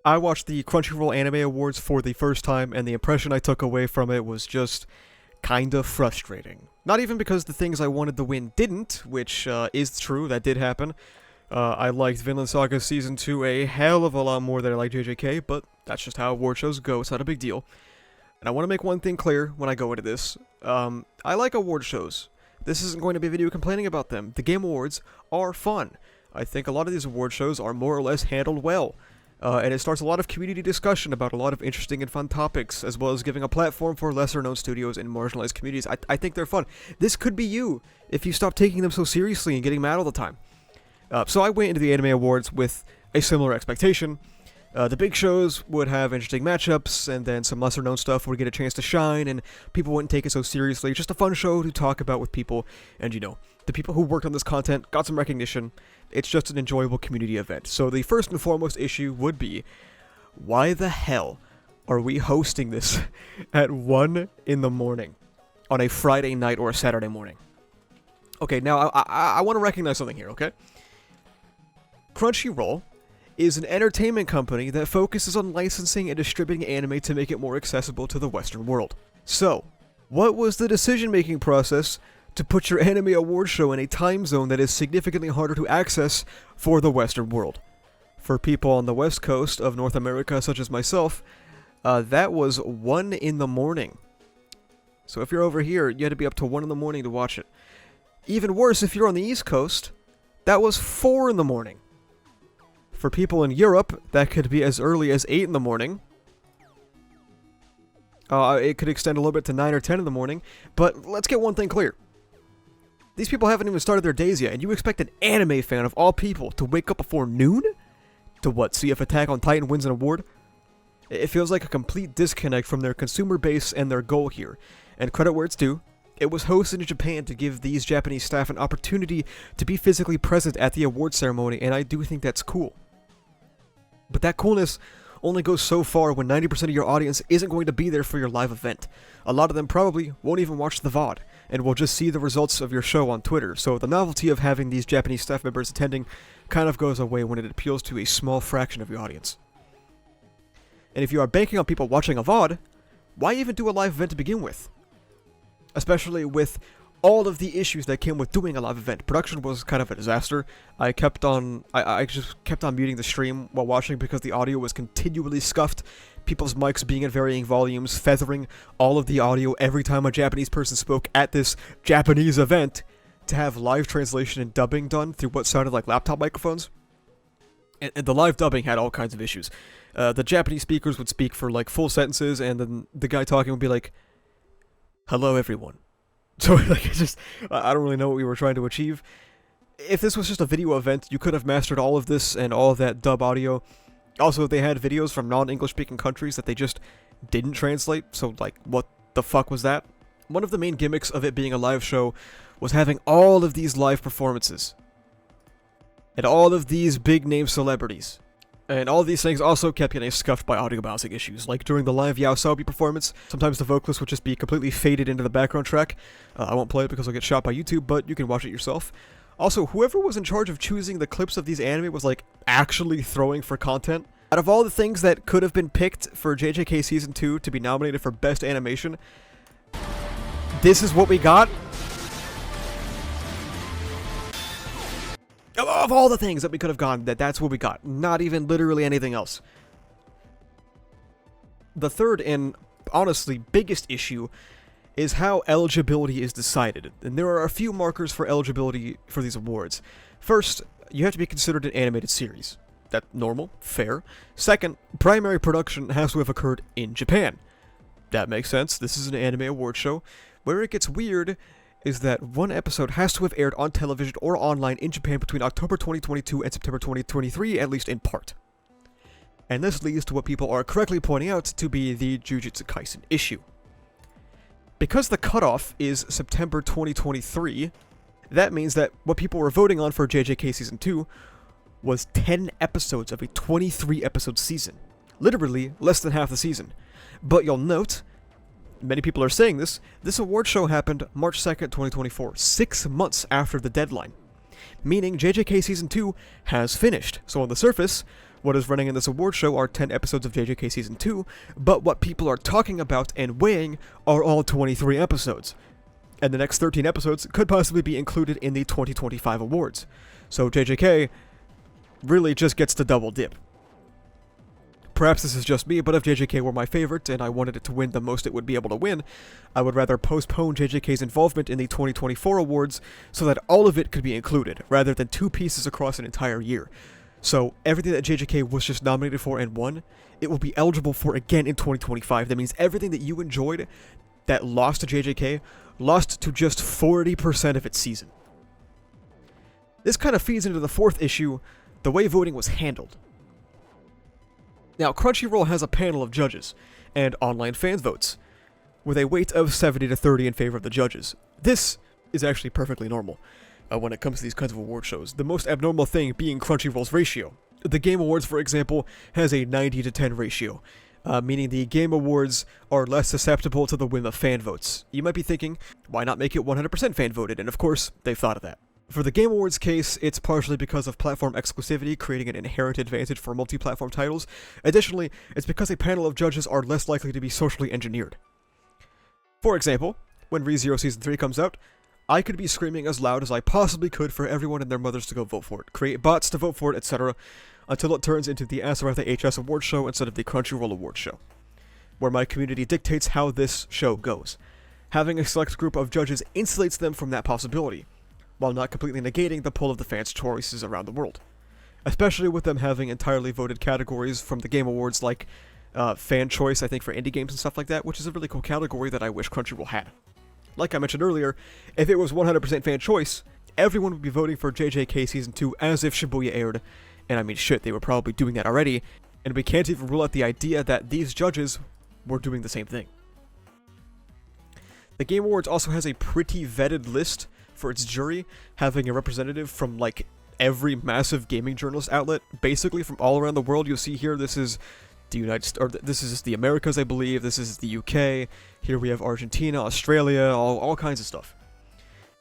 I watched the Crunchyroll Anime Awards for the first time, and the impression I took away from it was just kind of frustrating. Not even because the things I wanted to win didn't, which is true, that did happen. I liked Vinland Saga Season 2 a hell of a lot more than I like JJK, but that's just how award shows go, it's not a big deal. And I want to make one thing clear when I go into this. I like award shows. This isn't going to be a video complaining about them. The Game Awards are fun. I think a lot of these award shows are more or less handled well. And it starts a lot of community discussion about a lot of interesting and fun topics, as well as giving a platform for lesser-known studios and marginalized communities. I think they're fun. This could be you, if you stop taking them so seriously and getting mad all the time. So I went into the Anime Awards with a similar expectation. The big shows would have interesting matchups, and then some lesser-known stuff would get a chance to shine, and people wouldn't take it so seriously. Just a fun show to talk about with people, and the people who worked on this content got some recognition. It's just an enjoyable community event. So the first and foremost issue would be, why the hell are we hosting this at 1 in the morning on a Friday night or a Saturday morning? Okay, now I want to recognize something here, okay? Crunchyroll is an entertainment company that focuses on licensing and distributing anime to make it more accessible to the Western world. So, what was the decision-making process to put your anime award show in a time zone that is significantly harder to access for the Western world? For people on the West Coast of North America, such as myself, that was 1 in the morning. So if you're over here, you had to be up to 1 in the morning to watch it. Even worse, if you're on the East Coast, that was 4 in the morning. For people in Europe, that could be as early as 8 in the morning. It could extend a little bit to 9 or 10 in the morning. But let's get one thing clear. These people haven't even started their days yet, and you expect an anime fan of all people to wake up before noon? To what, see if Attack on Titan wins an award? It feels like a complete disconnect from their consumer base and their goal here. And credit where it's due, it was hosted in Japan to give these Japanese staff an opportunity to be physically present at the award ceremony, and I do think that's cool. But that coolness only goes so far when 90% of your audience isn't going to be there for your live event. A lot of them probably won't even watch the VOD, and will just see the results of your show on Twitter, so the novelty of having these Japanese staff members attending kind of goes away when it appeals to a small fraction of your audience. And if you are banking on people watching a VOD, why even do a live event to begin with? Especially with all of the issues that came with doing a live event. Production was kind of a disaster. I just kept on muting the stream while watching because the audio was continually scuffed, people's mics being at varying volumes, feathering all of the audio every time a Japanese person spoke at this Japanese event, to have live translation and dubbing done through what sounded like laptop microphones. And the live dubbing had all kinds of issues. The Japanese speakers would speak for like full sentences, and then the guy talking would be like, "Hello everyone." So, like, I don't really know what we were trying to achieve. If this was just a video event, you could have mastered all of this and all of that dub audio. Also, they had videos from non-English speaking countries that they just didn't translate, so, like, what the fuck was that? One of the main gimmicks of it being a live show was having all of these live performances. And all of these big-name celebrities. And all of these things also kept getting scuffed by audio bouncing issues. Like during the live Yaosobi performance, sometimes the vocalist would just be completely faded into the background track. I won't play it because I'll get shot by YouTube, but you can watch it yourself. Also, whoever was in charge of choosing the clips of these anime was like actually throwing for content. Out of all the things that could have been picked for JJK Season 2 to be nominated for Best Animation, this is what we got? Of all the things that we could have gotten, that's what we got. Not even literally anything else. The third and honestly biggest issue is how eligibility is decided. And there are a few markers for eligibility for these awards. First, you have to be considered an animated series. That's normal, fair. Second, primary production has to have occurred in Japan. That makes sense. This is an anime award show. Where it gets weird is that one episode has to have aired on television or online in Japan between October 2022 and September 2023, at least in part. And this leads to what people are correctly pointing out to be the Jujutsu Kaisen issue. Because the cutoff is September 2023, that means that what people were voting on for JJK Season 2 was 10 episodes of a 23-episode season. Literally, less than half the season. But you'll note, many people are saying this award show happened March 2nd, 2024, 6 months after the deadline. Meaning JJK Season 2 has finished. So on the surface, What is running in this award show are 10 episodes of JJK Season 2, but what people are talking about and weighing are all 23 episodes. And the next 13 episodes could possibly be included in the 2025 awards. So JJK really just gets to double dip. Perhaps this is just me, but if JJK were my favorite and I wanted it to win the most it would be able to win, I would rather postpone JJK's involvement in the 2024 awards so that all of it could be included, rather than two pieces across an entire year. So everything that JJK was just nominated for and won, it will be eligible for again in 2025. That means everything that you enjoyed that lost to JJK, lost to just 40% of its season. This kind of feeds into the fourth issue, the way voting was handled. Now, Crunchyroll has a panel of judges, and online fan votes, with a weight of 70 to 30 in favor of the judges. This is actually perfectly normal when it comes to these kinds of award shows, the most abnormal thing being Crunchyroll's ratio. The Game Awards, for example, has a 90 to 10 ratio, meaning the Game Awards are less susceptible to the whim of fan votes. You might be thinking, why not make it 100% fan voted? And of course, they've thought of that. For the Game Awards case, it's partially because of platform exclusivity, creating an inherent advantage for multi-platform titles. Additionally, it's because a panel of judges are less likely to be socially engineered. For example, when ReZero Season 3 comes out, I could be screaming as loud as I possibly could for everyone and their mothers to go vote for it, create bots to vote for it, etc., until it turns into the Asaratha HS Award Show instead of the Crunchyroll Award Show, where my community dictates how this show goes. Having a select group of judges insulates them from that possibility, while not completely negating the pull of the fans' choices around the world. Especially with them having entirely voted categories from the Game Awards like fan choice, I think, for indie games and stuff like that, which is a really cool category that I wish Crunchyroll had. Like I mentioned earlier, if it was 100% fan choice, everyone would be voting for JJK Season 2 as if Shibuya aired, and I mean shit, they were probably doing that already, and we can't even rule out the idea that these judges were doing the same thing. The Game Awards also has a pretty vetted list for its jury, having a representative from like every massive gaming journalist outlet, basically from all around the world. You'll see here, this is the United States, or this is the Americas, I believe. This is the UK. Here we have Argentina, Australia, all kinds of stuff.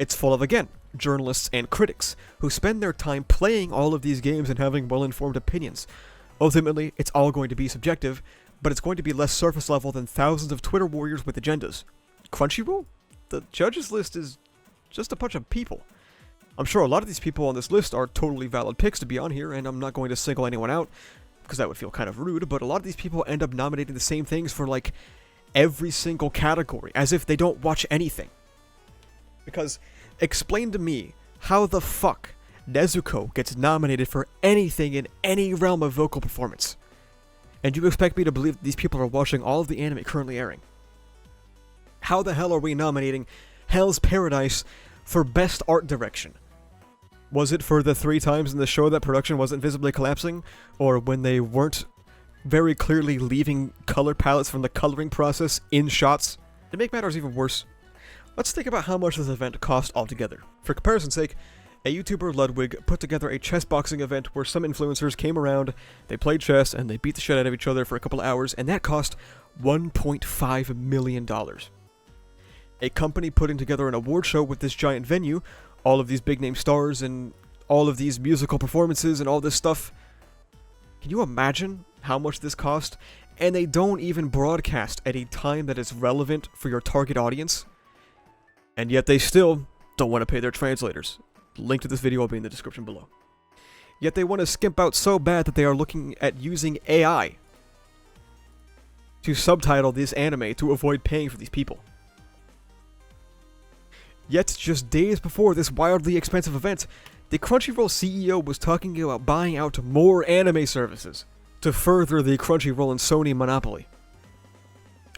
It's full of, again, journalists and critics who spend their time playing all of these games and having well-informed opinions. Ultimately, it's all going to be subjective, but it's going to be less surface level than thousands of Twitter warriors with agendas. Crunchyroll? The judges list is just a bunch of people. I'm sure a lot of these people on this list are totally valid picks to be on here, and I'm not going to single anyone out, because that would feel kind of rude, but a lot of these people end up nominating the same things for, like, every single category, as if they don't watch anything. Because, explain to me how the fuck Nezuko gets nominated for anything in any realm of vocal performance. And you expect me to believe that these people are watching all of the anime currently airing. How the hell are we nominating Hell's Paradise for Best Art Direction? Was it for the 3 times in the show that production wasn't visibly collapsing? Or when they weren't very clearly leaving color palettes from the coloring process in shots? To make matters even worse, let's think about how much this event cost altogether. For comparison's sake, a YouTuber, Ludwig, put together a chess boxing event where some influencers came around, they played chess, and they beat the shit out of each other for a couple hours, and that cost $1.5 million. A company putting together an award show with this giant venue, all of these big name stars and all of these musical performances and all this stuff. Can you imagine how much this cost? And they don't even broadcast at a time that is relevant for your target audience. And yet they still don't want to pay their translators. Link to this video will be in the description below. Yet they want to skimp out so bad that they are looking at using AI to subtitle this anime to avoid paying for these people. Yet, just days before this wildly expensive event, the Crunchyroll CEO was talking about buying out more anime services to further the Crunchyroll and Sony monopoly.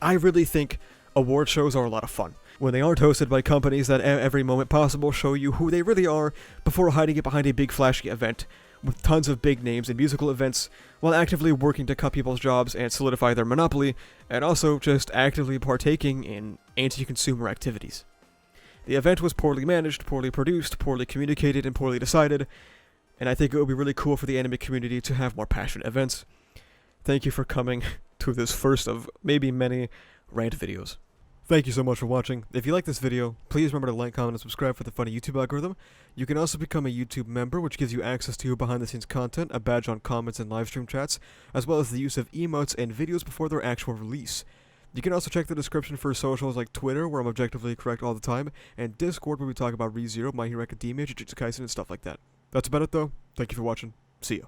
I really think award shows are a lot of fun, when they aren't hosted by companies that at every moment possible show you who they really are before hiding it behind a big flashy event with tons of big names and musical events, while actively working to cut people's jobs and solidify their monopoly, and also just actively partaking in anti-consumer activities. The event was poorly managed, poorly produced, poorly communicated, and poorly decided, and I think it would be really cool for the anime community to have more passionate events. Thank you for coming to this first of maybe many rant videos. Thank you so much for watching. If you like this video, please remember to like, comment, and subscribe for the funny YouTube algorithm. You can also become a YouTube member, which gives you access to behind-the-scenes content, a badge on comments and livestream chats, as well as the use of emotes and videos before their actual release. You can also check the description for socials like Twitter, where I'm objectively correct all the time, and Discord, where we talk about ReZero, My Hero Academia, Jujutsu Kaisen, and stuff like that. That's about it, though. Thank you for watching. See ya.